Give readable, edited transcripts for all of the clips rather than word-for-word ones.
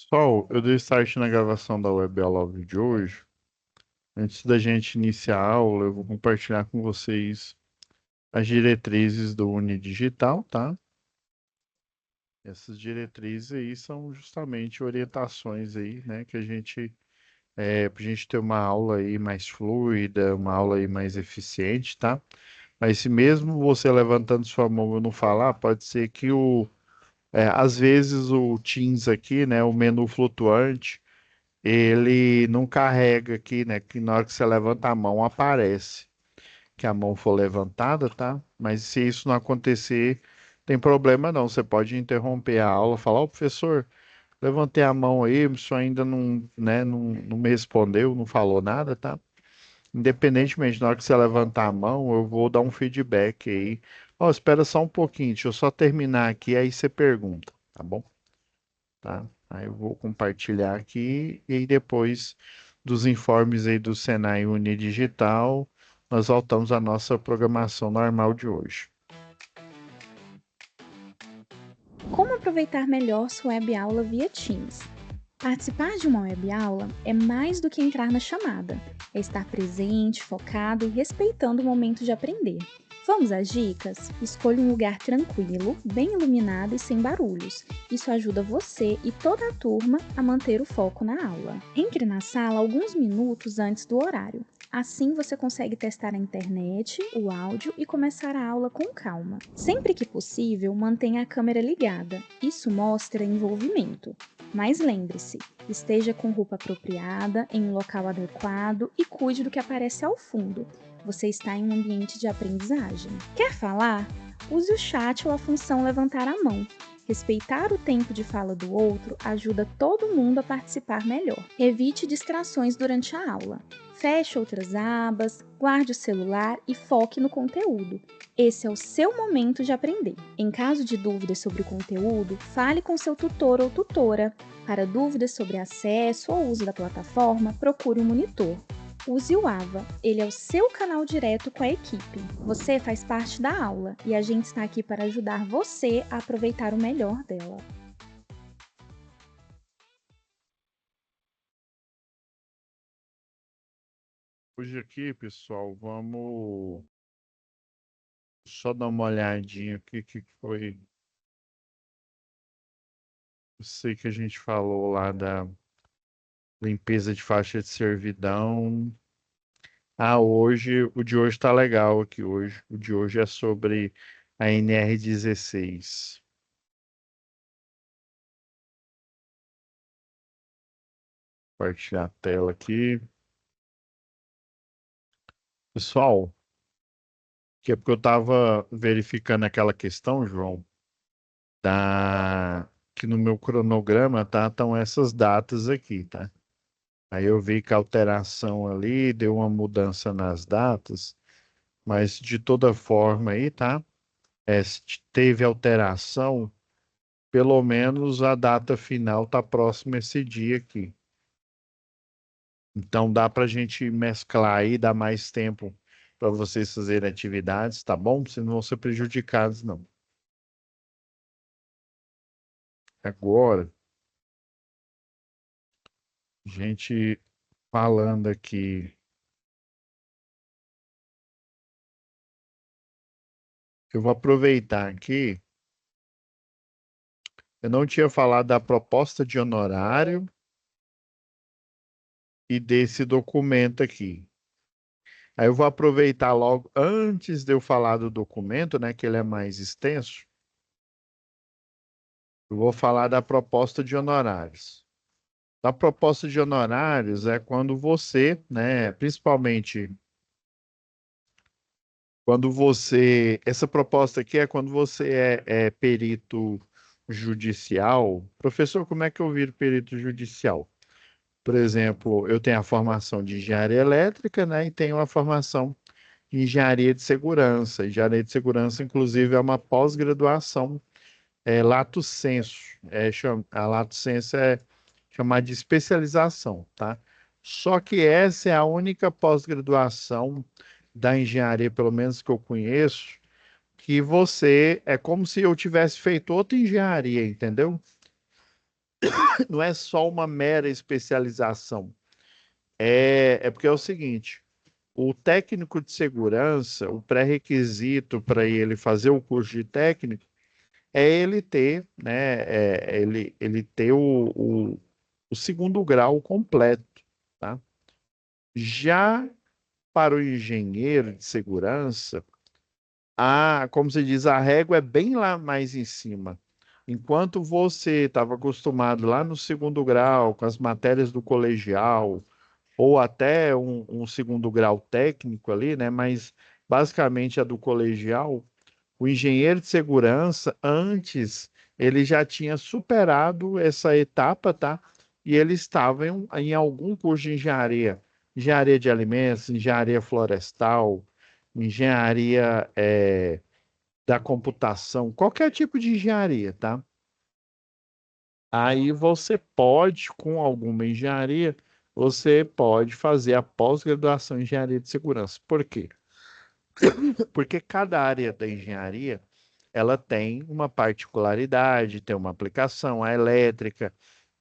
Pessoal, eu dei start na gravação da Web Aula de hoje. Antes da gente iniciar a aula, eu vou compartilhar com vocês as diretrizes do Unidigital, tá? Essas diretrizes aí são justamente orientações aí, né, que pra gente ter uma aula aí mais fluida, uma aula aí mais eficiente, tá? Mas se mesmo você levantando sua mão eu não falar, pode ser que às vezes o Teams aqui, né, o menu flutuante, ele não carrega aqui, né? Que na hora que você levanta a mão aparece que a mão for levantada, tá? Mas se isso não acontecer, tem problema não. Você pode interromper a aula, falar, ô professor, levantei a mão aí, o senhor ainda não, né, não me respondeu, não falou nada, tá? Independentemente, na hora que você levantar a mão, eu vou dar um feedback aí. Ó, espera só um pouquinho, deixa eu só terminar aqui, aí você pergunta, tá bom? Tá? Aí eu vou compartilhar aqui e aí depois dos informes aí do Senai Unidigital, nós voltamos à nossa programação normal de hoje. Como aproveitar melhor sua web aula via Teams? Participar de uma web aula é mais do que entrar na chamada, é estar presente, focado e respeitando o momento de aprender. Vamos às dicas? Escolha um lugar tranquilo, bem iluminado e sem barulhos. Isso ajuda você e toda a turma a manter o foco na aula. Entre na sala alguns minutos antes do horário. Assim você consegue testar a internet, o áudio e começar a aula com calma. Sempre que possível, mantenha a câmera ligada. Isso mostra envolvimento. Mas lembre-se, esteja com roupa apropriada, em um local adequado e cuide do que aparece ao fundo. Você está em um ambiente de aprendizagem. Quer falar? Use o chat ou a função levantar a mão. Respeitar o tempo de fala do outro ajuda todo mundo a participar melhor. Evite distrações durante a aula. Feche outras abas, guarde o celular e foque no conteúdo. Esse é o seu momento de aprender. Em caso de dúvidas sobre o conteúdo, fale com seu tutor ou tutora. Para dúvidas sobre acesso ou uso da plataforma, procure um monitor. Use o AVA, ele é o seu canal direto com a equipe. Você faz parte da aula e a gente está aqui para ajudar você a aproveitar o melhor dela. Hoje aqui, pessoal, vamos só dar uma olhadinha o que foi. Eu sei que a gente falou lá da limpeza de faixa de servidão. Ah, hoje, o de hoje tá legal aqui hoje. O de hoje é sobre a NR16. Compartilhar a tela aqui. Pessoal, que é porque eu estava verificando aquela questão, João, que no meu cronograma tá, estão essas datas aqui, tá? Aí eu vi que a alteração ali deu uma mudança nas datas, mas de toda forma aí, tá? Se teve alteração, pelo menos a data final tá próxima esse dia aqui. Então dá para a gente mesclar aí, dar mais tempo para vocês fazerem atividades, tá bom? Vocês não vão ser prejudicados, não. Agora, gente falando aqui, eu vou aproveitar aqui. Eu não tinha falado da proposta de honorário e desse documento aqui. Aí eu vou aproveitar logo, antes de eu falar do documento, né, que ele é mais extenso, eu vou falar da proposta de honorários. A proposta de honorários é quando você, né, principalmente quando você, essa proposta aqui é quando você é perito judicial. Professor, como é que eu viro perito judicial? Por exemplo, eu tenho a formação de engenharia elétrica, né, e tenho a formação de engenharia de segurança. Engenharia de segurança, inclusive, é uma pós-graduação, lato sensu. A lato sensu é chamada de especialização, tá? Só que essa é a única pós-graduação da engenharia, pelo menos que eu conheço, que você é como se eu tivesse feito outra engenharia, entendeu? não é só uma mera especialização. É porque é o seguinte, o técnico de segurança, o pré-requisito para ele fazer o curso de técnico é ele ter, né, ele ter o segundo grau completo, tá? Já para o engenheiro de segurança, como se diz, a régua é bem lá mais em cima. Enquanto você estava acostumado lá no segundo grau, com as matérias do colegial, ou até um segundo grau técnico ali, né? Mas basicamente a do colegial, o engenheiro de segurança, antes, ele já tinha superado essa etapa, tá? E ele estava em algum curso de engenharia, engenharia de alimentos, engenharia florestal, engenharia da computação, qualquer tipo de engenharia, tá? Aí você pode, com alguma engenharia, você pode fazer a pós-graduação em engenharia de segurança. Por quê? Porque cada área da engenharia, ela tem uma particularidade, tem uma aplicação. A elétrica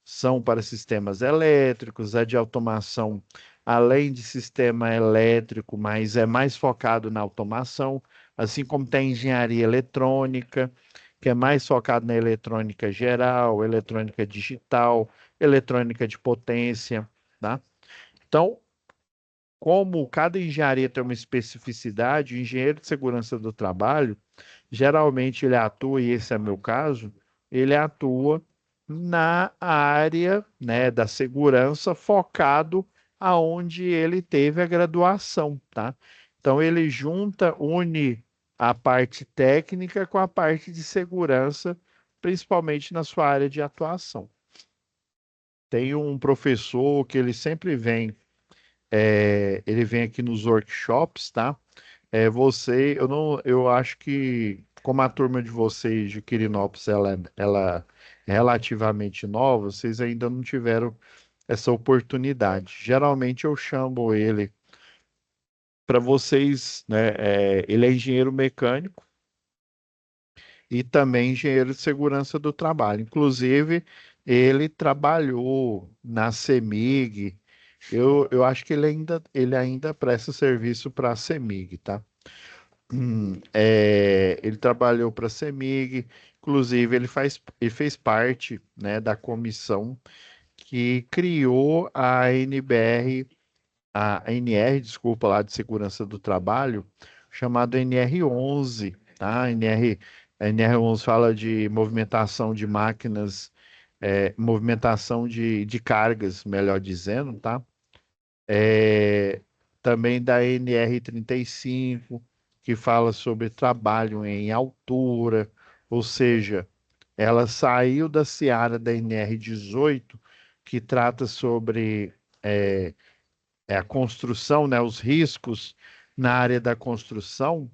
são para sistemas elétricos, a de automação, além de sistema elétrico, mas é mais focado na automação, assim como tem engenharia eletrônica, que é mais focado na eletrônica geral, eletrônica digital, eletrônica de potência, tá? Então, como cada engenharia tem uma especificidade, o engenheiro de segurança do trabalho, geralmente ele atua, e esse é meu caso, ele atua na área, né, da segurança, focado aonde ele teve a graduação, tá? Então ele une a parte técnica com a parte de segurança, principalmente na sua área de atuação. Tem um professor que ele sempre vem, ele vem aqui nos workshops, tá? Eu não, eu acho que como a turma de vocês de Quirinópolis ela é relativamente nova, vocês ainda não tiveram essa oportunidade. Geralmente eu chamo ele para vocês, né? Ele é engenheiro mecânico e também engenheiro de segurança do trabalho. Inclusive, ele trabalhou na CEMIG. Eu acho que ele ainda presta serviço para a CEMIG, tá? Ele trabalhou para a CEMIG, inclusive ele fez parte, né, da comissão que criou a NBR, a NR, desculpa, lá de Segurança do Trabalho, chamado NR11, tá? A NR11 fala de movimentação de máquinas, movimentação de cargas, melhor dizendo, tá? É, também da NR35, que fala sobre trabalho em altura, ou seja, ela saiu da seara da NR18, que trata sobre é, a construção, né, os riscos na área da construção,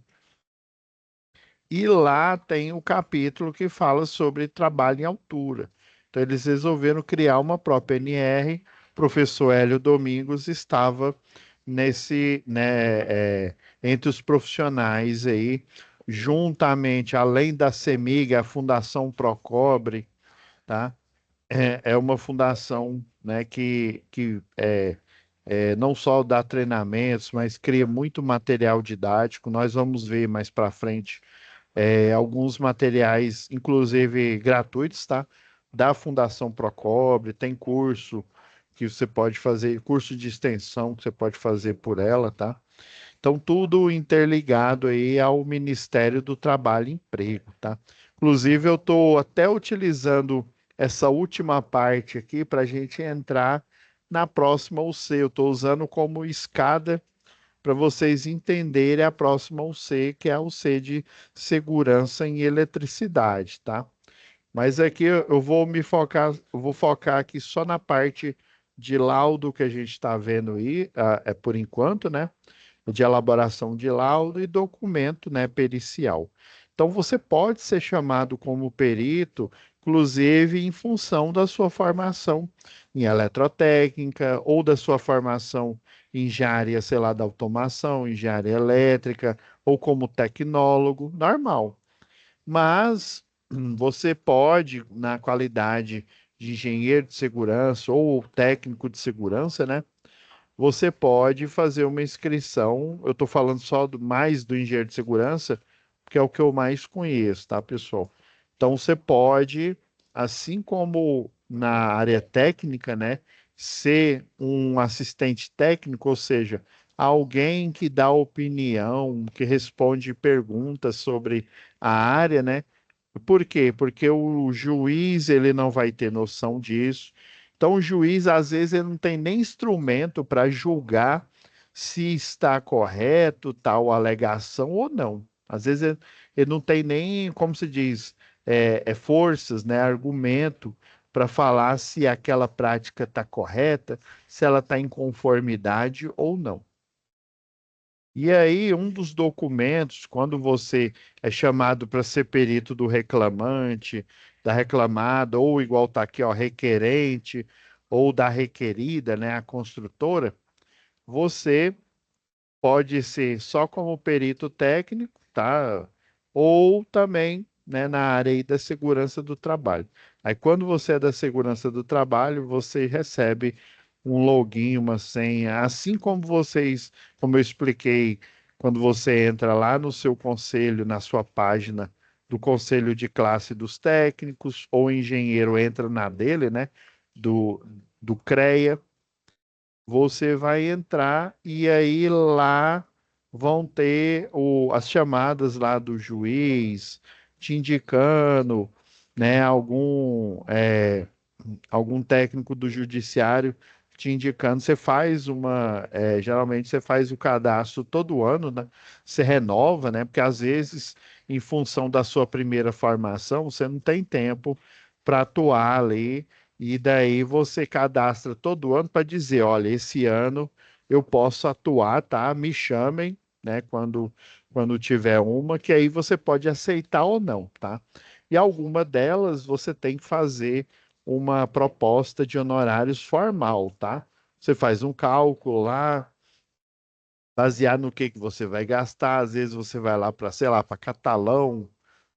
e lá tem o capítulo que fala sobre trabalho em altura. Então, eles resolveram criar uma própria NR. O professor Hélio Domingos estava entre os profissionais aí, juntamente, além da CEMIG, a Fundação Procobre, tá? É uma fundação, né, que não só dá treinamentos, mas cria muito material didático. Nós vamos ver mais para frente alguns materiais, inclusive gratuitos, tá? Da Fundação Procobre, tem curso que você pode fazer, curso de extensão que você pode fazer por ela, tá? Então, tudo interligado aí ao Ministério do Trabalho e Emprego, tá? Inclusive, eu estou até utilizando essa última parte aqui para a gente entrar na próxima UC. Eu estou usando como escada para vocês entenderem a próxima UC, que é a UC de Segurança em Eletricidade, tá? Mas aqui eu vou focar aqui só na parte de laudo que a gente está vendo aí, por enquanto, né? De elaboração de laudo e documento, né, pericial. Então, você pode ser chamado como perito, inclusive em função da sua formação em eletrotécnica ou da sua formação em engenharia, sei lá, da automação, engenharia elétrica ou como tecnólogo, normal. Mas você pode, na qualidade de engenheiro de segurança ou técnico de segurança, né? Você pode fazer uma inscrição. Eu estou falando só mais do engenheiro de segurança, que é o que eu mais conheço, tá, pessoal? Então você pode, assim como na área técnica, né, ser um assistente técnico, ou seja, alguém que dá opinião, que responde perguntas sobre a área, né? Por quê? Porque o juiz ele não vai ter noção disso. Então, o juiz, às vezes, ele não tem nem instrumento para julgar se está correto tal alegação ou não. Às vezes, ele não tem nem, como se diz, forças, né, argumento para falar se aquela prática está correta, se ela está em conformidade ou não. E aí, um dos documentos, quando você é chamado para ser perito do reclamante, da reclamada, ou igual está aqui, ó, requerente, ou da requerida, né, a construtora, você pode ser só como perito técnico, tá? Ou também, né, na área aí da segurança do trabalho. Aí, quando você é da segurança do trabalho, você recebe um login, uma senha, assim como vocês, como eu expliquei, quando você entra lá no seu conselho, na sua página do conselho de classe dos técnicos, ou o engenheiro entra na dele, né, do CREA, você vai entrar e aí lá vão ter as chamadas lá do juiz te indicando, né, algum técnico do judiciário te indicando. Você faz geralmente você faz o cadastro todo ano, né? Você renova, né? Porque às vezes, em função da sua primeira formação, você não tem tempo para atuar ali. E daí você cadastra todo ano para dizer, olha, esse ano eu posso atuar, tá? Me chamem, né? Quando tiver uma, que aí você pode aceitar ou não, tá? E alguma delas você tem que fazer uma proposta de honorários formal, tá? Você faz um cálculo lá, baseado no que você vai gastar. Às vezes você vai lá para, sei lá, para Catalão,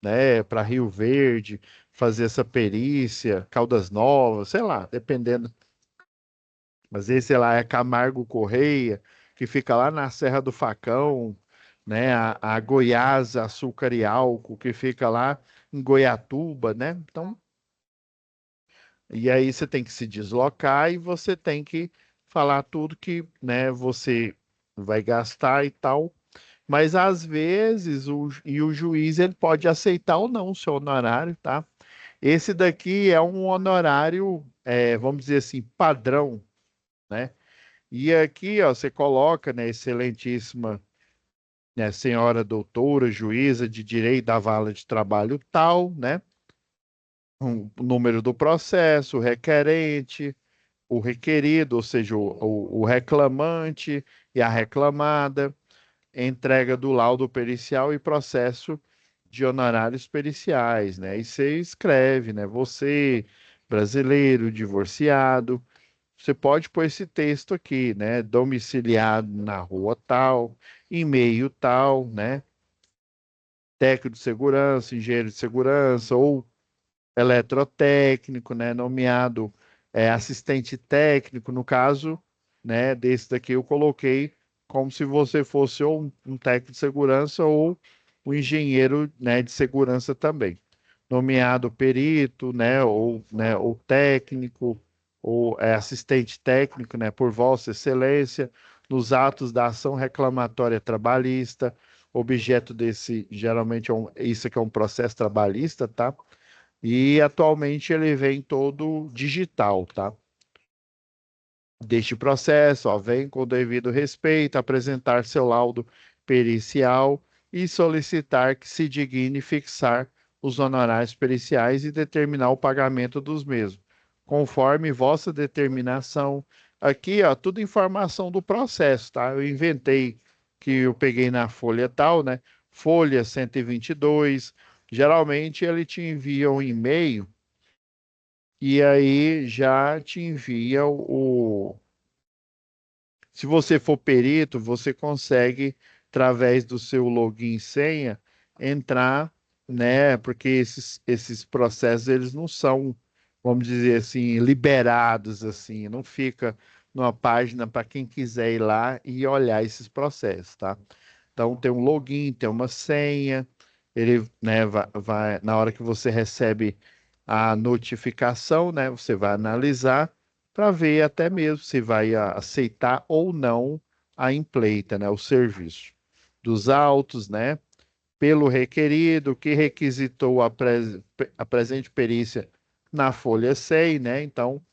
né, para Rio Verde, fazer essa perícia, Caldas Novas, sei lá, dependendo. Às vezes, sei lá, é Camargo Correia, que fica lá na Serra do Facão, né, a Goiás Açúcar e Álcool, que fica lá em Goiatuba, né? Então, e aí você tem que se deslocar e você tem que falar tudo que, né, você vai gastar e tal. Mas às vezes o juiz ele pode aceitar ou não o seu honorário, tá? Esse daqui é um honorário, vamos dizer assim, padrão, né? E aqui, ó, você coloca, né, excelentíssima, né, senhora doutora, juíza de direito da vala de trabalho tal, né? O número do processo, o requerente, o requerido, ou seja, o reclamante e a reclamada, entrega do laudo pericial e processo de honorários periciais, né? E você escreve, né? Você, brasileiro, divorciado, você pode pôr esse texto aqui, né? Domiciliado na rua tal, e-mail tal, né? Técnico de segurança, engenheiro de segurança ou eletrotécnico, né, nomeado assistente técnico, no caso, né, desse daqui eu coloquei como se você fosse ou um técnico de segurança ou um engenheiro, né, de segurança também. Nomeado perito, né, ou técnico, ou assistente técnico, né, por Vossa Excelência, nos atos da ação reclamatória trabalhista, objeto desse, geralmente, isso aqui é um processo trabalhista, tá? E atualmente ele vem todo digital, tá? Deste processo, ó, vem com o devido respeito apresentar seu laudo pericial e solicitar que se digne fixar os honorários periciais e determinar o pagamento dos mesmos, conforme vossa determinação. Aqui, ó, tudo informação do processo, tá? Eu inventei que eu peguei na folha tal, né? Folha 122. Geralmente ele te envia um e-mail e aí já te envia se você for perito, você consegue, através do seu login e senha, entrar, né? Porque esses processos, eles não são vamos dizer assim, liberados assim, não fica numa página para quem quiser ir lá e olhar esses processos, tá? Então tem um login, tem uma senha, ele, né, na hora que você recebe a notificação, né, você vai analisar para ver até mesmo se vai aceitar ou não a empleita, né, o serviço dos autos, né, pelo requerido, que requisitou a presente perícia na folha 100, né? Então,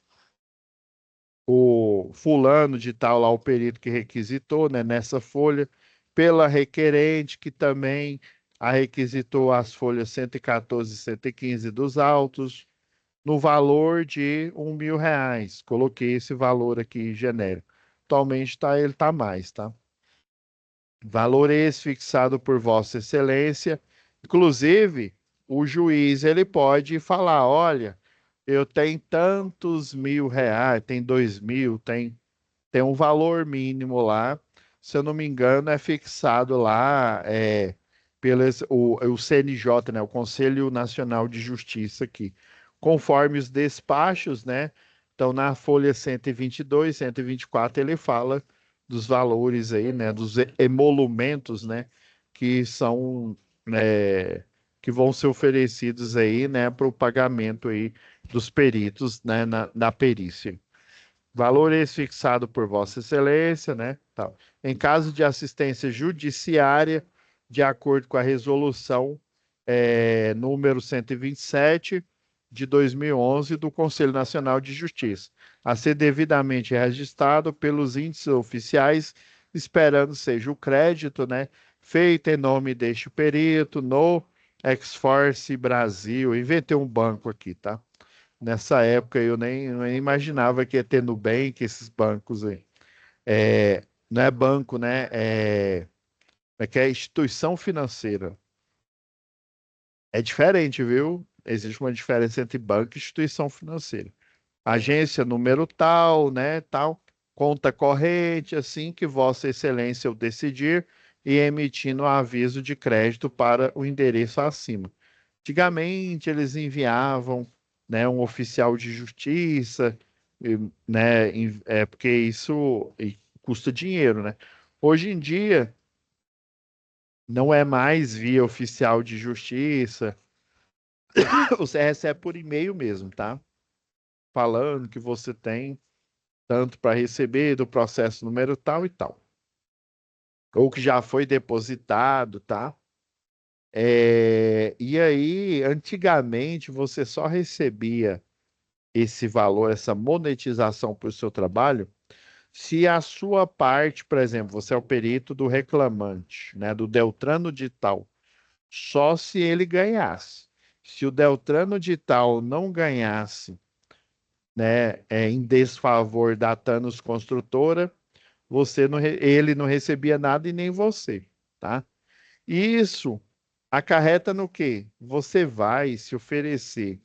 o fulano de tal lá, o perito que requisitou, né, nessa folha, pela requerente, que também a requisitou as folhas 114 e 115 dos autos, no valor de R$ 1.000. Coloquei esse valor aqui genérico. Atualmente tá, ele está mais, tá? Valor esse fixado por Vossa Excelência. Inclusive, o juiz ele pode falar: olha, eu tenho tantos R$ 1.000, tem 2.000, tem um valor mínimo lá. Se eu não me engano, é fixado lá o CNJ, né, o Conselho Nacional de Justiça aqui, conforme os despachos, né? Então, na folha 122, 124, ele fala dos valores aí, né, dos emolumentos, né, que são, que vão ser oferecidos aí, né, para o pagamento aí dos peritos, né, na perícia. Valor esse fixado por Vossa Excelência, né? Tal. Em caso de assistência judiciária, de acordo com a resolução número 127 de 2011 do Conselho Nacional de Justiça, a ser devidamente registrado pelos índices oficiais, esperando seja o crédito, né? Feito em nome deste perito no Exforce Brasil. Inventei um banco aqui, tá? Nessa época eu nem imaginava que ia ter Nubank, esses bancos aí. Não é banco, né? Que é instituição financeira. É diferente, viu? Existe uma diferença entre banco e instituição financeira. Agência número tal, né? Tal, conta corrente, assim que Vossa Excelência o decidir, e emitindo aviso de crédito para o endereço acima. Antigamente eles enviavam, né, um oficial de justiça, né, porque isso custa dinheiro, né? Hoje em dia não é mais via oficial de justiça, você recebe por e-mail mesmo, tá? Falando que você tem tanto para receber do processo número tal e tal, ou que já foi depositado, tá? E aí, antigamente, você só recebia esse valor, essa monetização por seu trabalho, se a sua parte, por exemplo, você é o perito do reclamante, né, do Deltrano de tal, só se ele ganhasse. Se o Deltrano de tal não ganhasse, né, em desfavor da Thanos Construtora, ele não recebia nada e nem você, tá? Isso acarreta no quê? Você vai se oferecer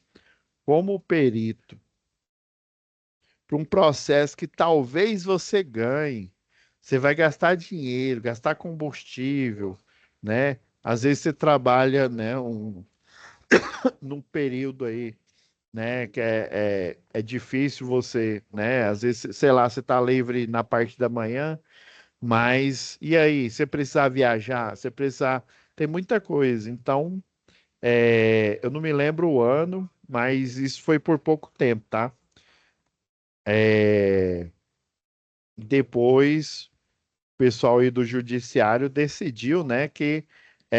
como perito para um processo que talvez você ganhe. Você vai gastar dinheiro, gastar combustível, né? Às vezes você trabalha, né, num período aí, né, que é difícil você, né? Às vezes, sei lá, você está livre na parte da manhã, mas e aí? Você precisar viajar, você precisar, tem muita coisa. Então, eu não me lembro o ano, mas isso foi por pouco tempo, tá? É, Depois o pessoal aí do judiciário decidiu, né, que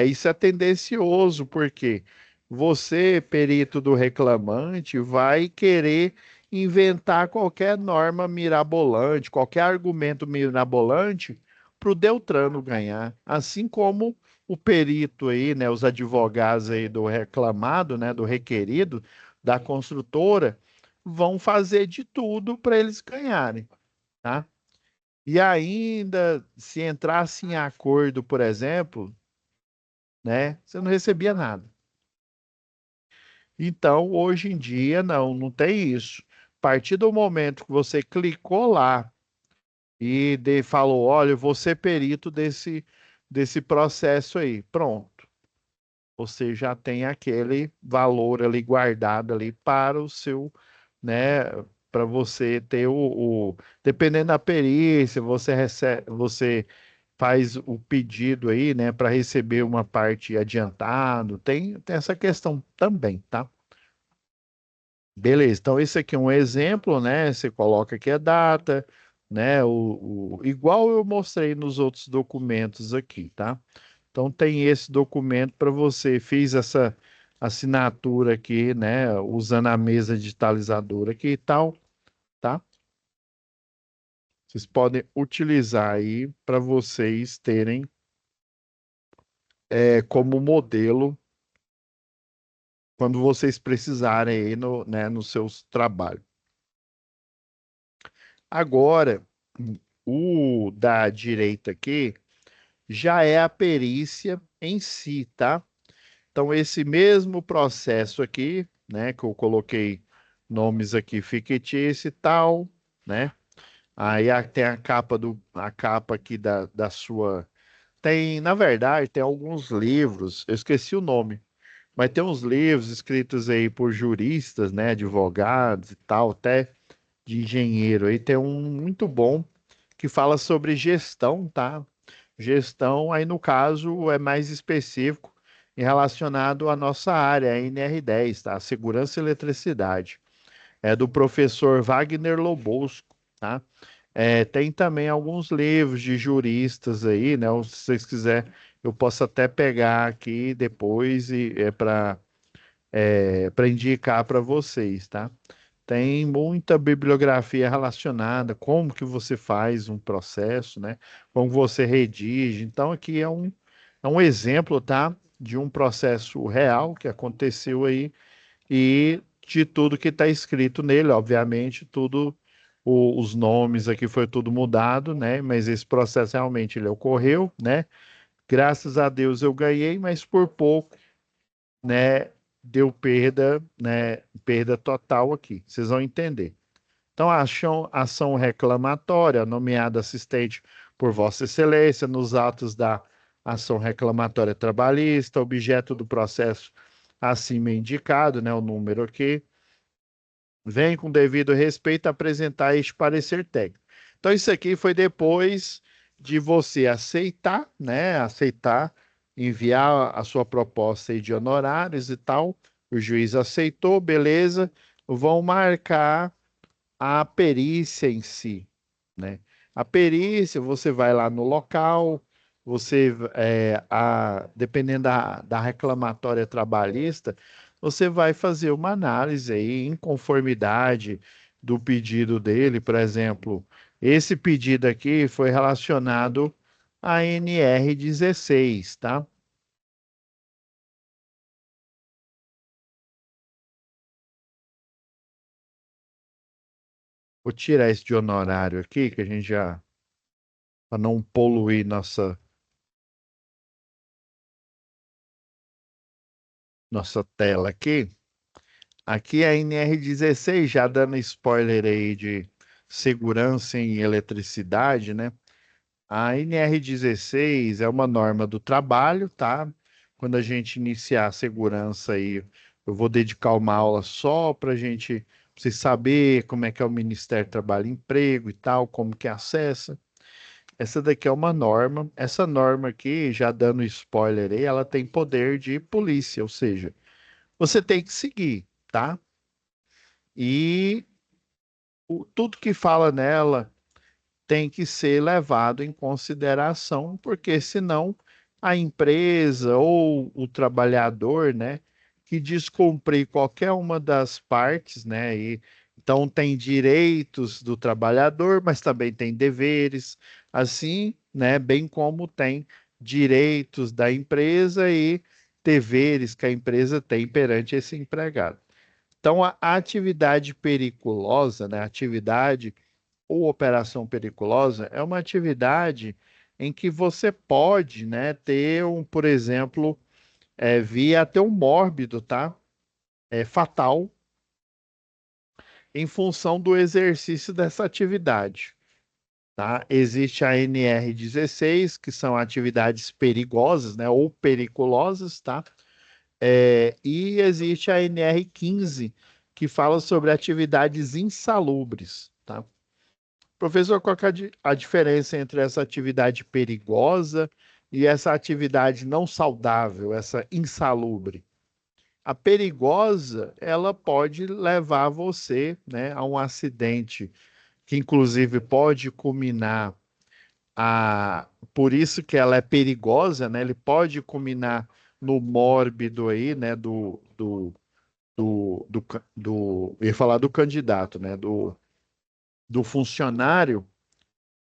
isso é tendencioso, porque você, perito do reclamante, vai querer inventar qualquer norma mirabolante, qualquer argumento mirabolante para o Deltrano ganhar, assim como o perito aí, né, os advogados aí do reclamado, né, do requerido, da construtora, vão fazer de tudo para eles ganharem, tá? E ainda, se entrasse em acordo, por exemplo, né, você não recebia nada. Então, hoje em dia, não tem isso. A partir do momento que você clicou lá e falou, olha, eu vou ser perito desse processo aí, pronto. Você já tem aquele valor ali guardado ali para o seu né? Para você ter dependendo da perícia, você recebe, você faz o pedido aí, né, para receber uma parte adiantado. Tem essa questão também, tá? Beleza, então esse aqui é um exemplo, né? Você coloca aqui a data, né? Igual eu mostrei nos outros documentos aqui, tá? Então tem esse documento para você, fiz essa assinatura aqui, né? Usando a mesa digitalizadora aqui e tal, tá? Vocês podem utilizar aí para vocês terem como modelo quando vocês precisarem aí no, né, nos seus trabalhos. Agora, o da direita aqui já é a perícia em si, tá? Então, esse mesmo processo aqui, né, que eu coloquei nomes aqui fictício e tal, né? Aí tem a capa aqui da sua. Tem, na verdade, tem alguns livros, eu esqueci o nome, mas tem uns livros escritos aí por juristas, né, advogados e tal, até de engenheiro. Aí tem um muito bom que fala sobre gestão, tá? Gestão, aí no caso é mais específico e relacionado à nossa área, a NR10, tá? Segurança e Eletricidade. É do professor Wagner Lobosco, tá? Tem também alguns livros de juristas aí, né? Se vocês quiserem, eu posso até pegar aqui depois e para indicar para vocês, tá? Tem muita bibliografia relacionada, como que você faz um processo, né? Como você redige. Então, aqui é um exemplo, tá? De um processo real que aconteceu aí e de tudo que está escrito nele, obviamente, tudo, os nomes aqui foi tudo mudado, né? Mas esse processo realmente ele ocorreu, né? Graças a Deus eu ganhei, mas por pouco, né? Deu perda, né? Perda total aqui. Vocês vão entender. Então, a ação reclamatória, nomeada assistente por Vossa Excelência, nos atos da ação reclamatória trabalhista, objeto do processo acima indicado, né, o número aqui, vem com devido respeito apresentar este parecer técnico. Então, isso aqui foi depois de você aceitar, né, aceitar, enviar a sua proposta aí de honorários e tal, o juiz aceitou, beleza, vão marcar a perícia em si, né? A perícia, você vai lá no local, dependendo da reclamatória trabalhista, você vai fazer uma análise aí em conformidade do pedido dele, por exemplo, esse pedido aqui foi relacionado à NR16, tá? Vou tirar esse de honorário aqui, que a gente já, para não poluir nossa tela aqui. Aqui é a NR16, já dando spoiler aí de segurança em eletricidade, né? A NR16 é uma norma do trabalho, tá? Quando a gente iniciar a segurança aí, eu vou dedicar uma aula só para gente, pra vocês saber como é que é o Ministério do Trabalho e Emprego e tal, como que acessa. Essa daqui é uma norma. Essa norma aqui, já dando spoiler aí, ela tem poder de polícia, ou seja, você tem que seguir, tá? E tudo que fala nela tem que ser levado em consideração, porque senão a empresa ou o trabalhador, né, que descumprir qualquer uma das partes, né, então tem direitos do trabalhador, mas também tem deveres, assim, né, bem como tem direitos da empresa e deveres que a empresa tem perante esse empregado. Então, a atividade periculosa, né, atividade ou operação periculosa é uma atividade em que você pode, né, ter por exemplo, vir a ter um mórbido, tá? Fatal em função do exercício dessa atividade, tá? Existe a NR16, que são atividades perigosas, né, ou periculosas, tá? E existe a NR15, que fala sobre atividades insalubres, tá? Professor, qual que é a diferença entre essa atividade perigosa e essa atividade não saudável, essa insalubre? A perigosa, ela pode levar você, né, a um acidente, que inclusive pode culminar por isso que ela é perigosa, né? Ele pode culminar no mórbido aí, né, eu ia falar do candidato, né, do funcionário,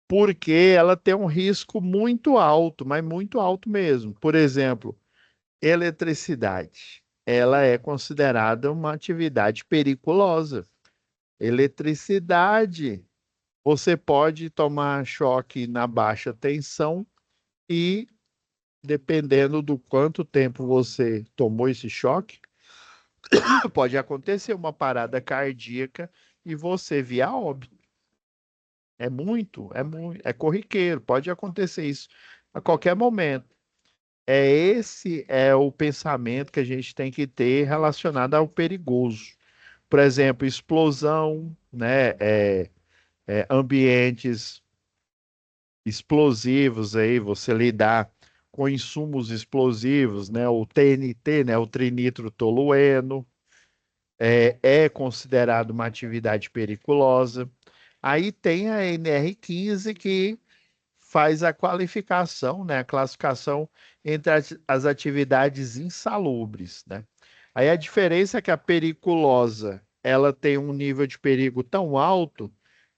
porque ela tem um risco muito alto, mas muito alto mesmo. Por exemplo, eletricidade. Ela é considerada uma atividade periculosa. Eletricidade, você pode tomar choque na baixa tensão e, dependendo do quanto tempo você tomou esse choque, pode acontecer uma parada cardíaca e você vir a óbito. É corriqueiro, pode acontecer isso a qualquer momento. Esse é o pensamento que a gente tem que ter relacionado ao perigoso. Por exemplo, explosão, né? Ambientes explosivos aí, você lidar com insumos explosivos, né? O TNT, né? O trinitrotolueno, é considerado uma atividade periculosa. Aí tem a NR15 que faz a qualificação, né, a classificação entre as atividades insalubres, né? Aí a diferença é que a periculosa, ela tem um nível de perigo tão alto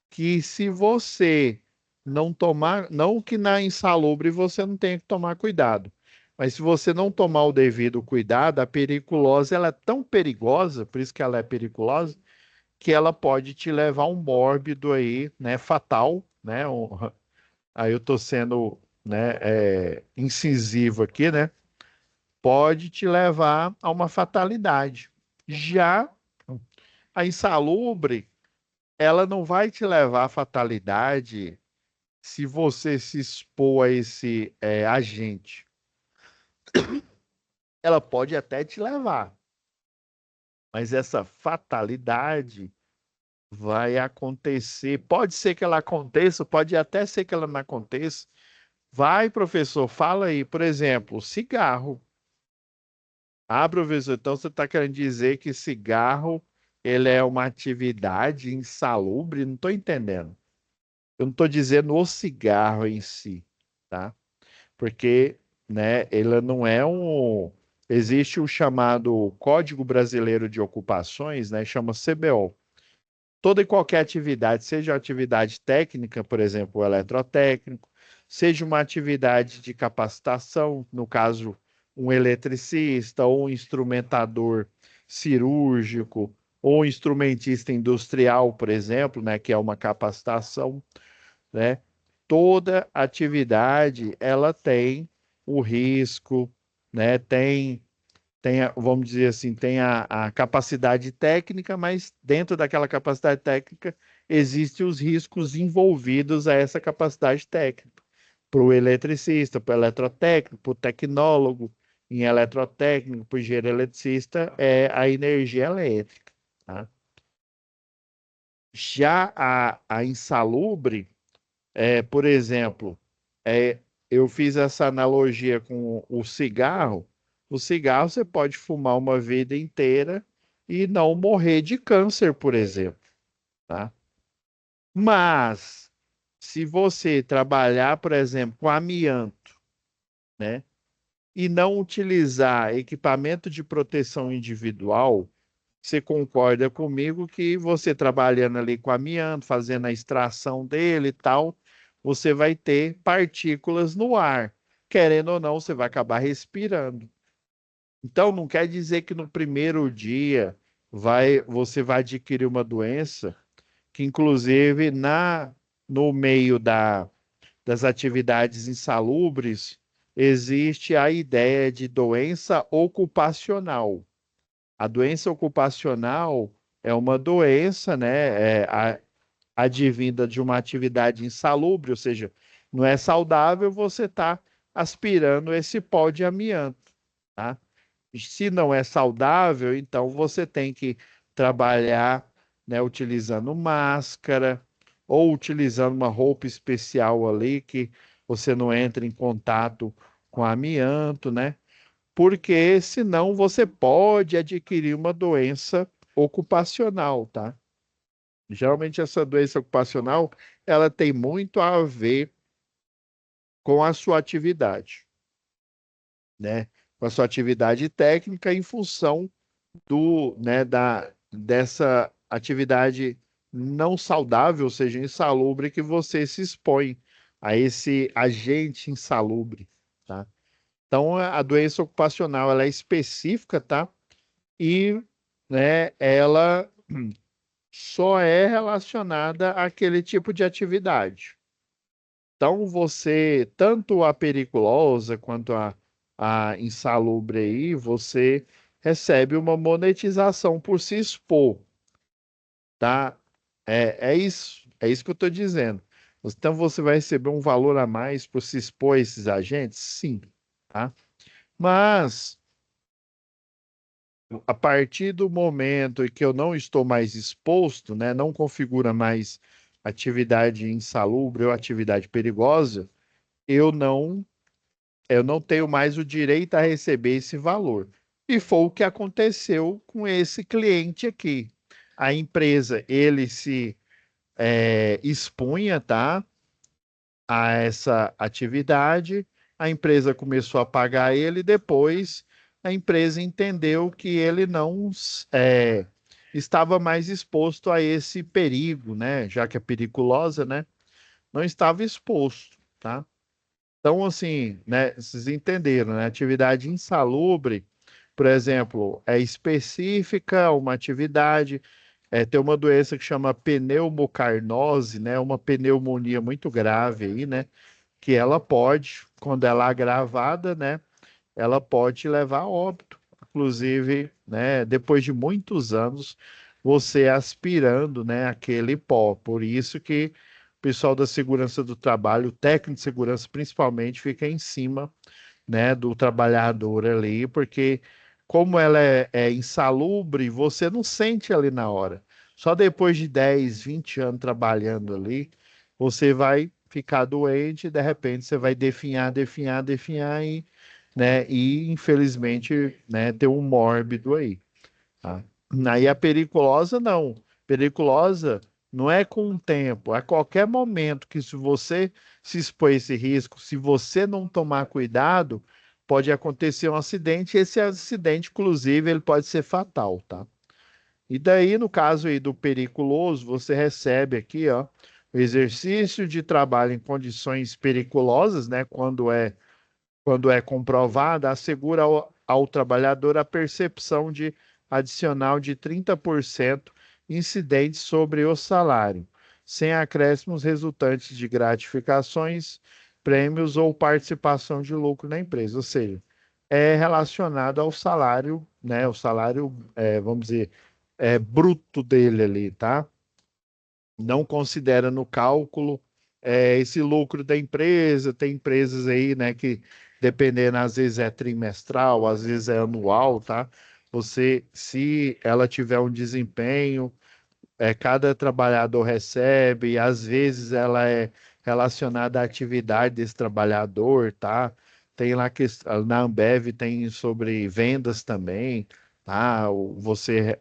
que se você não tomar, não que na insalubre você não tenha que tomar cuidado, mas se você não tomar o devido cuidado, a periculosa, ela é tão perigosa, por isso que ela é periculosa, que ela pode te levar a um mórbido aí, né, fatal, né, aí eu estou sendo, né, incisivo aqui, né? Pode te levar a uma fatalidade. Já a insalubre, ela não vai te levar à fatalidade se você se expor a esse agente. Ela pode até te levar, mas essa fatalidade vai acontecer. Pode ser que ela aconteça, pode até ser que ela não aconteça. Vai, professor, fala aí, por exemplo, cigarro. Ah, professor, então você está querendo dizer que cigarro ele é uma atividade insalubre? Não estou entendendo. Eu não estou dizendo o cigarro em si, tá? Porque, né, ele não é um. Existe o chamado Código Brasileiro de Ocupações, né? Chama CBO. Toda e qualquer atividade, seja atividade técnica, por exemplo, o eletrotécnico, seja uma atividade de capacitação, no caso, um eletricista ou um instrumentador cirúrgico ou um instrumentista industrial, por exemplo, né, que é uma capacitação, né? Toda atividade ela tem o risco, né? Vamos dizer assim, tem a capacidade técnica, mas dentro daquela capacidade técnica existem os riscos envolvidos a essa capacidade técnica. Para o eletricista, para o eletrotécnico, para o tecnólogo em eletrotécnico, para o engenheiro eletricista, é a energia elétrica. Tá? Já a insalubre, por exemplo, é, eu fiz essa analogia com o cigarro. O cigarro você pode fumar uma vida inteira e não morrer de câncer, por exemplo, tá? Mas se você trabalhar, por exemplo, com amianto, né, e não utilizar equipamento de proteção individual, você concorda comigo que você trabalhando ali com amianto, fazendo a extração dele e tal, você vai ter partículas no ar. Querendo ou não, você vai acabar respirando. Então, não quer dizer que no primeiro dia você vai adquirir uma doença que, inclusive, no meio das atividades insalubres, existe a ideia de doença ocupacional. A doença ocupacional é uma doença, né, advinda de uma atividade insalubre, ou seja, não é saudável você estar aspirando esse pó de amianto, tá? Se não é saudável, então você tem que trabalhar, né, utilizando máscara ou utilizando uma roupa especial ali que você não entre em contato com amianto, né? Porque senão você pode adquirir uma doença ocupacional, tá? Geralmente essa doença ocupacional, ela tem muito a ver com a sua atividade, né? Com a sua atividade técnica em função dessa atividade não saudável, ou seja, insalubre, que você se expõe a esse agente insalubre, tá? Então, a doença ocupacional, ela é específica, tá? E, né, ela só é relacionada àquele tipo de atividade. Então, você, tanto a periculosa quanto a insalubre aí, você recebe uma monetização por se expor, tá? É isso que eu estou dizendo. Então, você vai receber um valor a mais por se expor a esses agentes? Sim, tá? Mas, a partir do momento em que eu não estou mais exposto, né, não configura mais atividade insalubre ou atividade perigosa, eu não eu não tenho mais o direito a receber esse valor. E foi o que aconteceu com esse cliente aqui. A empresa, ele se expunha, tá, a essa atividade, a empresa começou a pagar ele, depois a empresa entendeu que ele não estava mais exposto a esse perigo, né, já que é periculosa, né, não estava exposto, tá? Então, assim, né, vocês entenderam, né? Atividade insalubre, por exemplo, é específica, uma atividade, tem uma doença que chama pneumocarnose, né? Uma pneumonia muito grave aí, né? Que ela pode, quando ela é agravada, né? Ela pode levar a óbito. Inclusive, né? Depois de muitos anos, você aspirando, né? Aquele pó. Por isso que o pessoal da segurança do trabalho, o técnico de segurança principalmente, fica em cima, né, do trabalhador ali, porque como ela é insalubre, você não sente ali na hora. Só depois de 10, 20 anos trabalhando ali, você vai ficar doente e de repente você vai definhar, definhar, definhar e infelizmente, né, ter um mórbido aí, tá? Aí a periculosa não. Periculosa não é com o tempo, é a qualquer momento que se você se expor a esse risco, se você não tomar cuidado, pode acontecer um acidente, e esse acidente, inclusive, ele pode ser fatal, tá? E daí, no caso aí do periculoso, você recebe aqui, ó, o exercício de trabalho em condições periculosas, né, quando é comprovada, assegura ao trabalhador a percepção de adicional de 30% incidente sobre o salário, sem acréscimos resultantes de gratificações, prêmios ou participação de lucro na empresa. Ou seja, é relacionado ao salário, né? O salário, vamos dizer, bruto dele ali, tá? Não considera no cálculo esse lucro da empresa. Tem empresas aí, né, que dependendo, às vezes é trimestral, às vezes é anual, tá? Você, se ela tiver um desempenho, cada trabalhador recebe, às vezes ela é relacionada à atividade desse trabalhador, tá? Tem lá que na Ambev tem sobre vendas também, tá? Você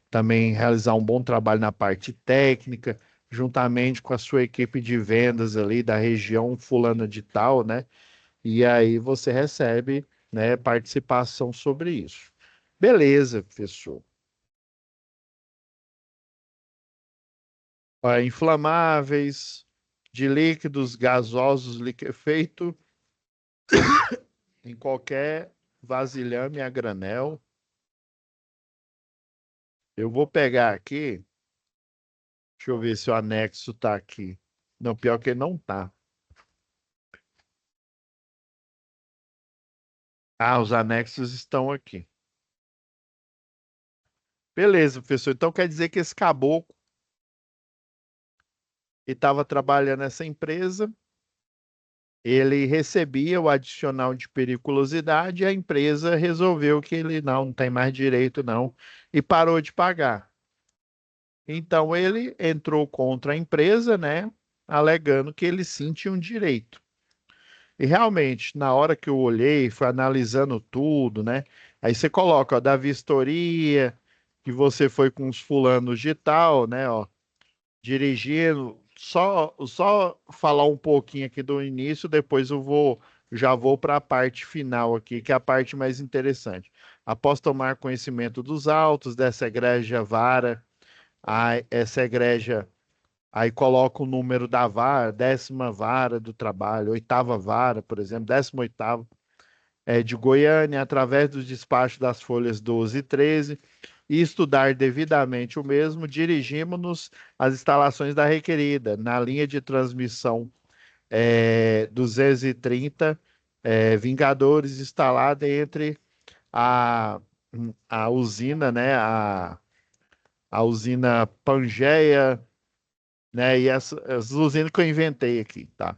também realizar um bom trabalho na parte técnica, juntamente com a sua equipe de vendas ali da região fulana de tal, né? E aí você recebe, né, participação sobre isso. Beleza, professor. Inflamáveis, de líquidos gasosos liquefeito em qualquer vasilhame a granel. Eu vou pegar aqui, deixa eu ver se o anexo está aqui. Não, pior que não tá. Ah, os anexos estão aqui. Beleza, professor. Então quer dizer que esse caboclo estava trabalhando nessa empresa Ele recebia o adicional de periculosidade e a empresa resolveu que ele não tem mais direito não e parou de pagar. Então ele entrou contra a empresa, né, alegando que ele sim tinha um direito. E realmente, na hora que eu olhei, fui analisando tudo, né? Aí você coloca, ó, da vistoria, que você foi com os fulanos de tal, né, ó, dirigindo. Só falar um pouquinho aqui do início, depois já vou para a parte final aqui, que é a parte mais interessante. Após tomar conhecimento dos autos dessa egrégia vara, essa egrégia aí coloca o número da vara, 10ª vara do trabalho, 8ª vara, por exemplo, 18ª de Goiânia, através dos despachos das folhas 12 e 13, e estudar devidamente o mesmo, dirigimos-nos às instalações da requerida, na linha de transmissão 230, Vingadores, instalada entre a, a usina, né, a usina Pangeia, né, e as usinas que eu inventei aqui, tá?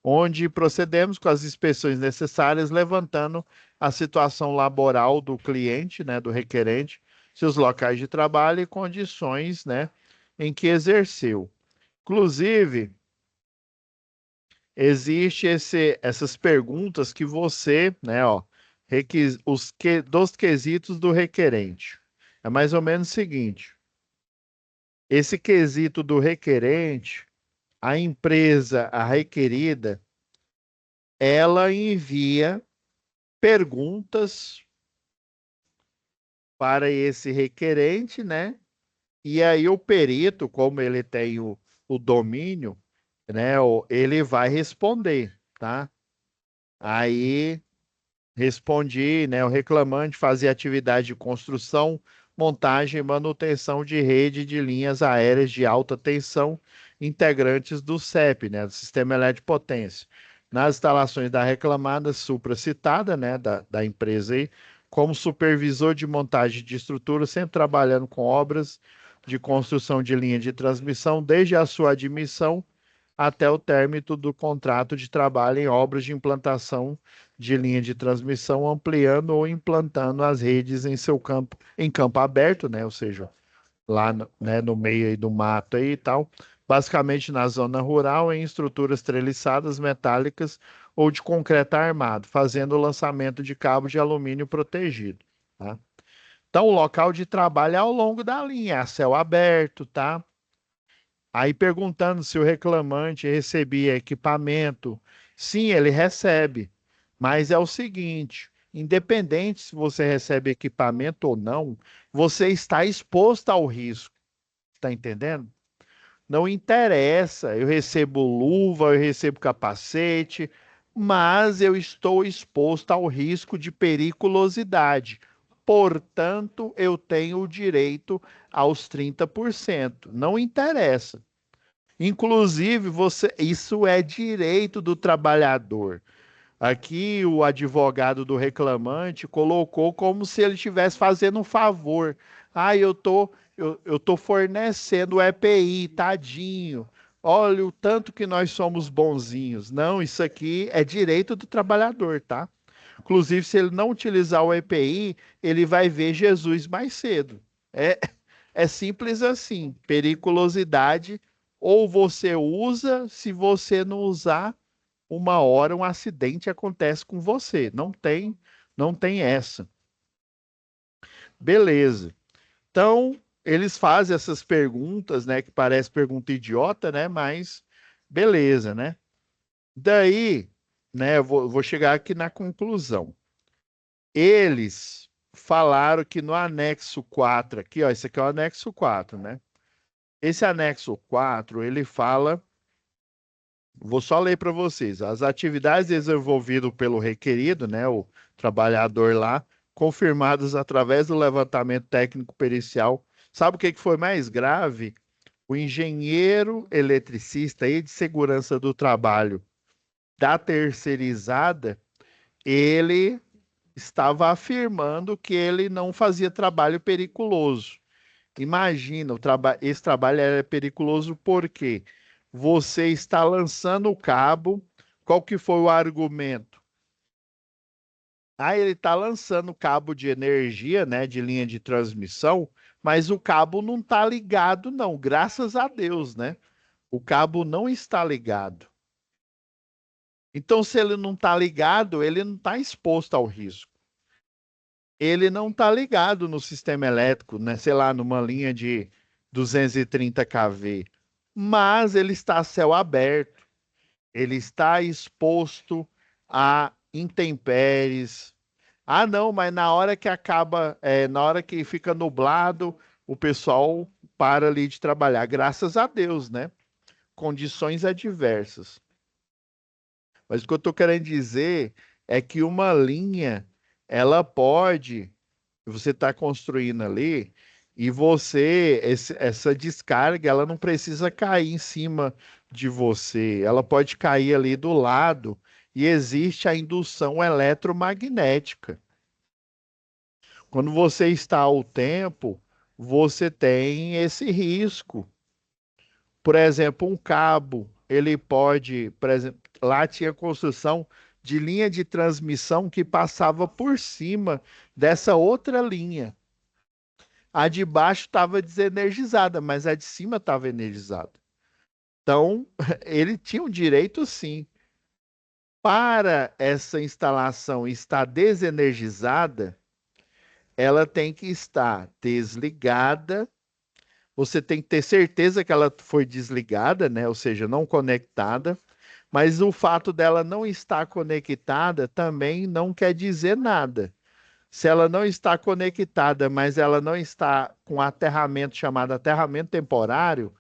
Onde procedemos com as inspeções necessárias, levantando a situação laboral do cliente, né, do requerente, seus locais de trabalho e condições, né, em que exerceu. Inclusive, existe essas perguntas que você, né, ó, dos quesitos do requerente. É mais ou menos o seguinte: esse quesito do requerente, a empresa, a requerida, ela envia perguntas para esse requerente, né? E aí o perito, como ele tem o domínio, né? Ele vai responder, tá? Aí respondi, né? O reclamante fazia atividade de construção, montagem e manutenção de rede de linhas aéreas de alta tensão, integrantes do CEP, né? Do Sistema Elétrico de Potência. Nas instalações da reclamada supracitada, né? Da empresa aí, como supervisor de montagem de estrutura, sempre trabalhando com obras de construção de linha de transmissão, desde a sua admissão até o término do contrato de trabalho em obras de implantação de linha de transmissão, ampliando ou implantando as redes em campo aberto, né? Ou seja, lá no, né, no meio aí do mato aí e tal, basicamente na zona rural, em estruturas treliçadas metálicas ou de concreto armado, fazendo o lançamento de cabos de alumínio protegido, tá? Então, o local de trabalho é ao longo da linha, a céu aberto, tá? Aí perguntando se o reclamante recebia equipamento. Sim, ele recebe, mas é o seguinte: independente se você recebe equipamento ou não, você está exposto ao risco, tá entendendo? Não interessa, eu recebo luva, eu recebo capacete, mas eu estou exposto ao risco de periculosidade. Portanto, eu tenho o direito aos 30%. Não interessa. Inclusive, isso é direito do trabalhador. Aqui o advogado do reclamante colocou como se ele estivesse fazendo um favor. Ah, eu tô fornecendo o EPI, tadinho. Olha o tanto que nós somos bonzinhos. Não, isso aqui é direito do trabalhador, tá? Inclusive, se ele não utilizar o EPI, ele vai ver Jesus mais cedo. É, é simples assim. Periculosidade, ou você usa, se você não usar, uma hora um acidente acontece com você. Não tem essa. Beleza. Então, eles fazem essas perguntas, né, que parece pergunta idiota, né, mas beleza, né? Daí, né, vou chegar aqui na conclusão. Eles falaram que no anexo 4 aqui, ó, esse aqui é o anexo 4, né? Esse anexo 4 ele fala, vou só ler para vocês, as atividades desenvolvidas pelo requerido, né, o trabalhador lá, confirmadas através do levantamento técnico pericial. Sabe o que que foi mais grave? O engenheiro eletricista e de segurança do trabalho da terceirizada, ele estava afirmando que ele não fazia trabalho periculoso. Imagina, esse trabalho era periculoso porque você está lançando o cabo, qual que foi o argumento? Ah, ele está lançando cabo de energia, né, de linha de transmissão, mas o cabo não está ligado, não, graças a Deus, né? O cabo não está ligado. Então, se ele não está ligado, ele não está exposto ao risco. Ele não está ligado no sistema elétrico, né? Sei lá, numa linha de 230 kV, mas ele está a céu aberto, ele está exposto a intempéries. Ah, não, mas na hora que acaba, na hora que fica nublado, o pessoal para ali de trabalhar. Graças a Deus, né? Condições adversas. Mas o que eu estou querendo dizer é que uma linha, ela pode, você está construindo ali, e essa descarga, ela não precisa cair em cima de você, ela pode cair ali do lado, e existe a indução eletromagnética. Quando você está ao tempo, você tem esse risco. Por exemplo, um cabo, ele pode, por exemplo, lá tinha construção de linha de transmissão que passava por cima dessa outra linha. A de baixo estava desenergizada, mas a de cima estava energizada. Então, ele tinha o direito, sim. Para essa instalação estar desenergizada, ela tem que estar desligada. Você tem que ter certeza que ela foi desligada, né? Ou seja, não conectada. Mas o fato dela não estar conectada também não quer dizer nada. Se ela não está conectada, mas ela não está com aterramento chamado aterramento temporário,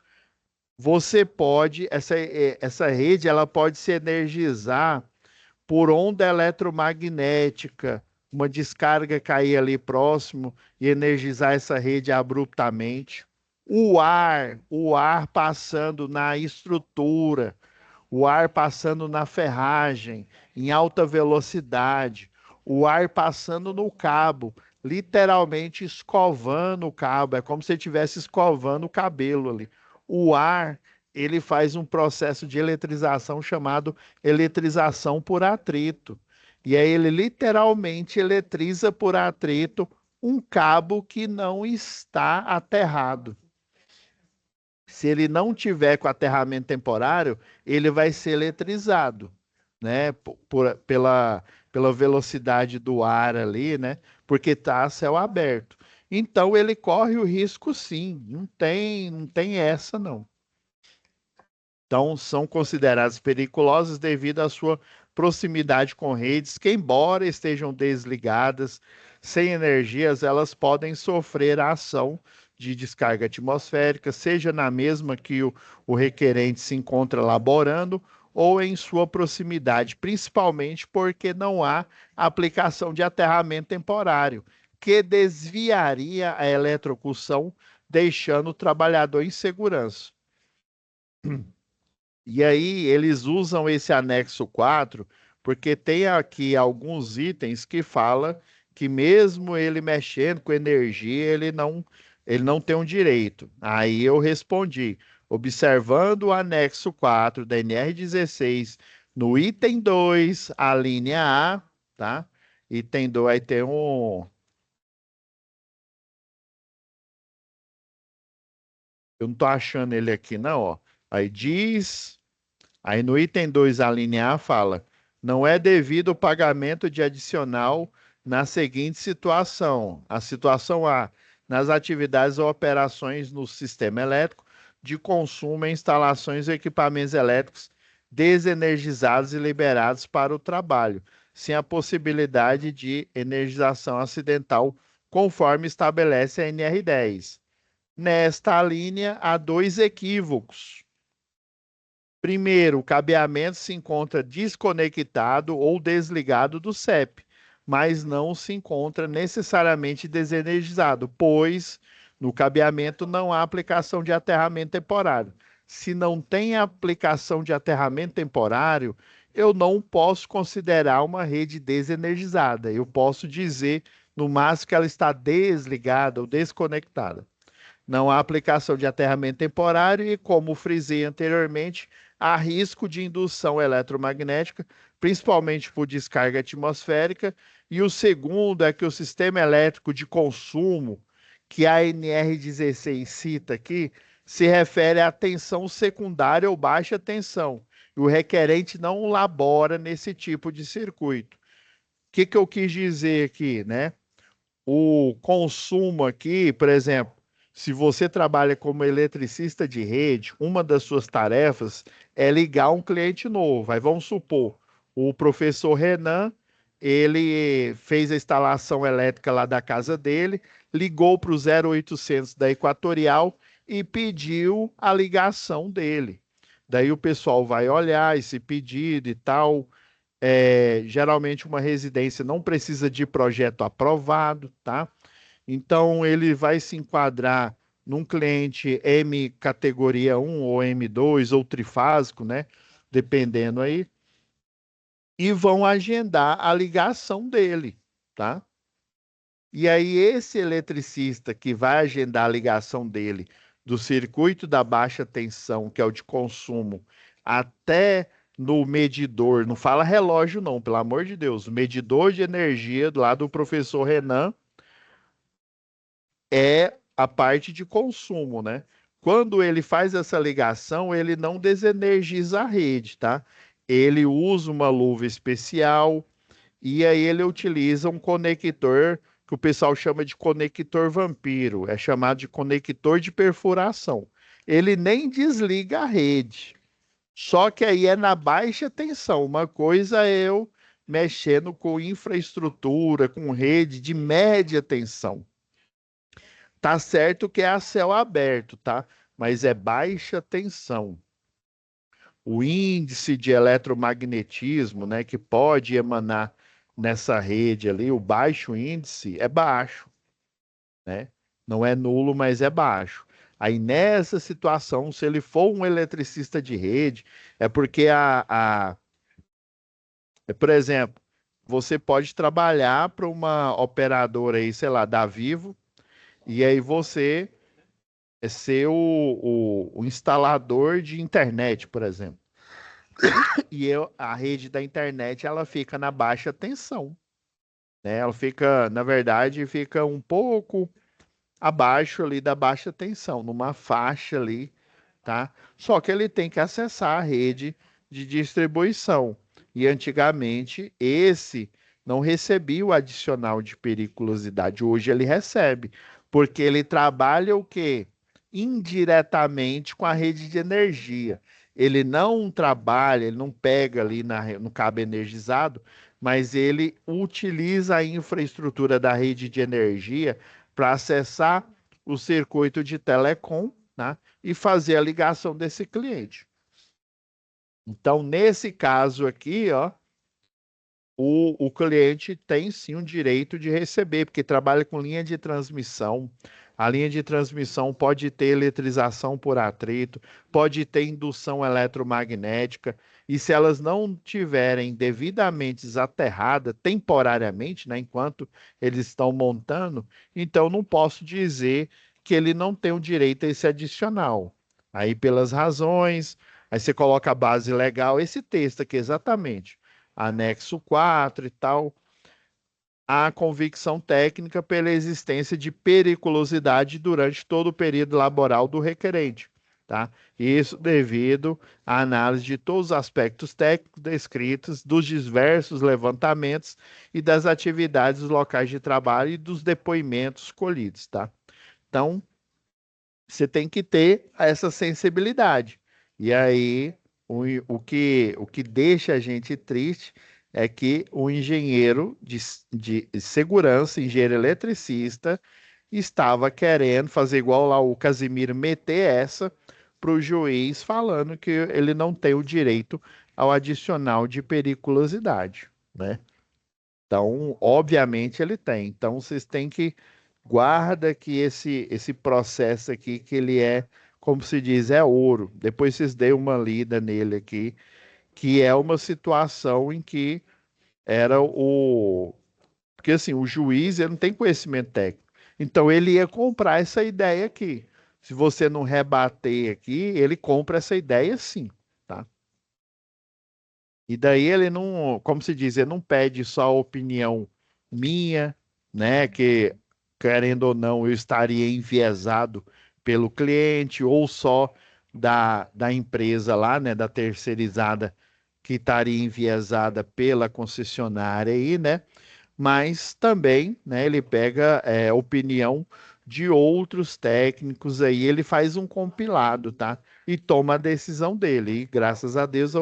você pode, essa rede, ela pode se energizar por onda eletromagnética, uma descarga cair ali próximo e energizar essa rede abruptamente. O ar passando na estrutura, o ar passando na ferragem em alta velocidade, o ar passando no cabo, literalmente escovando o cabo, é como se estivesse escovando o cabelo ali. O ar, ele faz um processo de eletrização chamado eletrização por atrito. E aí ele literalmente eletriza por atrito um cabo que não está aterrado. Se ele não tiver com aterramento temporário, ele vai ser eletrizado, né? Pela velocidade do ar ali, né? Porque está a céu aberto. Então ele corre o risco, sim. Não tem essa, não. Então são consideradas perigosas devido à sua proximidade com redes que, embora estejam desligadas, sem energias, elas podem sofrer a ação de descarga atmosférica, seja na mesma que o requerente se encontra laborando ou em sua proximidade, principalmente porque não há aplicação de aterramento temporário, que desviaria a eletrocução, deixando o trabalhador em segurança. E aí eles usam esse anexo 4 porque tem aqui alguns itens que fala que mesmo ele mexendo com energia, ele não tem um direito. Aí eu respondi, observando o anexo 4 da NR16, no item 2, a linha A, tá? Item 2, aí tem um... Eu não tô achando ele aqui não, ó. Aí diz... Aí no item 2, a linha A fala: não é devido o pagamento de adicional na seguinte situação. A situação A, nas atividades ou operações no sistema elétrico de consumo em instalações ou equipamentos elétricos desenergizados e liberados para o trabalho, sem a possibilidade de energização acidental, conforme estabelece a NR10. Nesta linha, há dois equívocos. Primeiro, o cabeamento se encontra desconectado ou desligado do CEP, mas não se encontra necessariamente desenergizado, pois no cabeamento não há aplicação de aterramento temporário. Se não tem aplicação de aterramento temporário, eu não posso considerar uma rede desenergizada. Eu posso dizer, no máximo, que ela está desligada ou desconectada. Não há aplicação de aterramento temporário e, como frisei anteriormente, há risco de indução eletromagnética, principalmente por descarga atmosférica. E o segundo é que o sistema elétrico de consumo, que a NR16 cita aqui, se refere à tensão secundária ou baixa tensão. E o requerente não labora nesse tipo de circuito. O que eu quis dizer aqui, né? O consumo aqui, por exemplo, se você trabalha como eletricista de rede, uma das suas tarefas é ligar um cliente novo. Aí vamos supor, o professor Renan, ele fez a instalação elétrica lá da casa dele, ligou para o 0800 da Equatorial e pediu a ligação dele. Daí o pessoal vai olhar esse pedido e tal, geralmente uma residência não precisa de projeto aprovado, tá? Então ele vai se enquadrar num cliente M categoria 1 ou M2 ou trifásico, né? Dependendo aí, e vão agendar a ligação dele, tá? E aí esse eletricista que vai agendar a ligação dele do circuito da baixa tensão, que é o de consumo, até no medidor, não fala relógio não, pelo amor de Deus, o medidor de energia lá do professor Renan é a parte de consumo, né? Quando ele faz essa ligação, ele não desenergiza a rede, tá? Ele usa uma luva especial e aí ele utiliza um conector que o pessoal chama de conector vampiro, é chamado de conector de perfuração. Ele nem desliga a rede. Só que aí é na baixa tensão. Uma coisa é eu mexendo com infraestrutura, com rede de média tensão. Tá certo que é a céu aberto, tá? Mas é baixa tensão. O índice de eletromagnetismo, né, que pode emanar nessa rede ali, o baixo índice é baixo, né? Não é nulo, mas é baixo. Aí nessa situação, se ele for um eletricista de rede, é porque por exemplo, você pode trabalhar para uma operadora aí, sei lá, da Vivo, e aí você ser o instalador de internet, por exemplo. A rede da internet ela fica na baixa tensão, né? Ela fica, na verdade, fica um pouco abaixo ali da baixa tensão, numa faixa ali, tá? Só que ele tem que acessar a rede de distribuição. E antigamente esse não recebia o adicional de periculosidade. Hoje ele recebe, porque ele trabalha o quê? Indiretamente com a rede de energia. Ele não trabalha, ele não pega ali no cabo energizado, mas ele utiliza a infraestrutura da rede de energia para acessar o circuito de telecom, né, e fazer a ligação desse cliente. Então, nesse caso aqui, ó, o cliente tem sim o direito de receber, porque trabalha com linha de transmissão. A linha de transmissão pode ter eletrização por atrito, pode ter indução eletromagnética, e se elas não tiverem devidamente aterradas temporariamente, né, enquanto eles estão montando, então não posso dizer que ele não tem o direito a esse adicional. Aí, pelas razões, aí você coloca a base legal, esse texto aqui exatamente anexo 4 e tal, a convicção técnica pela existência de periculosidade durante todo o período laboral do requerente, tá? Isso devido à análise de todos os aspectos técnicos descritos, dos diversos levantamentos e das atividades dos locais de trabalho e dos depoimentos colhidos, tá? Então, você tem que ter essa sensibilidade. E aí, o que deixa a gente triste é que o engenheiro de segurança, engenheiro eletricista, estava querendo fazer igual lá o Casimiro meter essa para o juiz, falando que ele não tem o direito ao adicional de periculosidade, né? Então, obviamente ele tem. Então, vocês têm que guarda que esse processo aqui que ele é, como se diz, é ouro. Depois vocês deem uma lida nele aqui, que é uma situação em que era porque assim, o juiz ele não tem conhecimento técnico. Então ele ia comprar essa ideia aqui. Se você não rebater aqui, ele compra essa ideia sim, tá? E daí ele não, como se diz, ele não pede só a opinião minha, né? Que, querendo ou não, eu estaria enviesado pelo cliente, ou só da empresa lá, né? Da terceirizada que estaria enviesada pela concessionária aí, né? Mas também, né, ele pega opinião de outros técnicos aí, ele faz um compilado, tá? E toma a decisão dele. E graças a Deus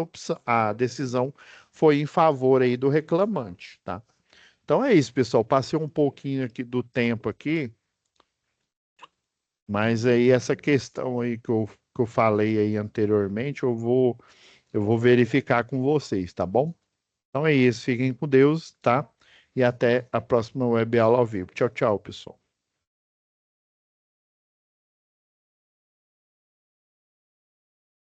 a decisão foi em favor aí do reclamante, tá? Então é isso, pessoal. Passei um pouquinho aqui do tempo aqui, mas aí essa questão aí que eu falei aí anteriormente, eu vou verificar com vocês, tá bom? Então é isso. Fiquem com Deus, tá? E até a próxima web aula ao vivo. Tchau, tchau, pessoal.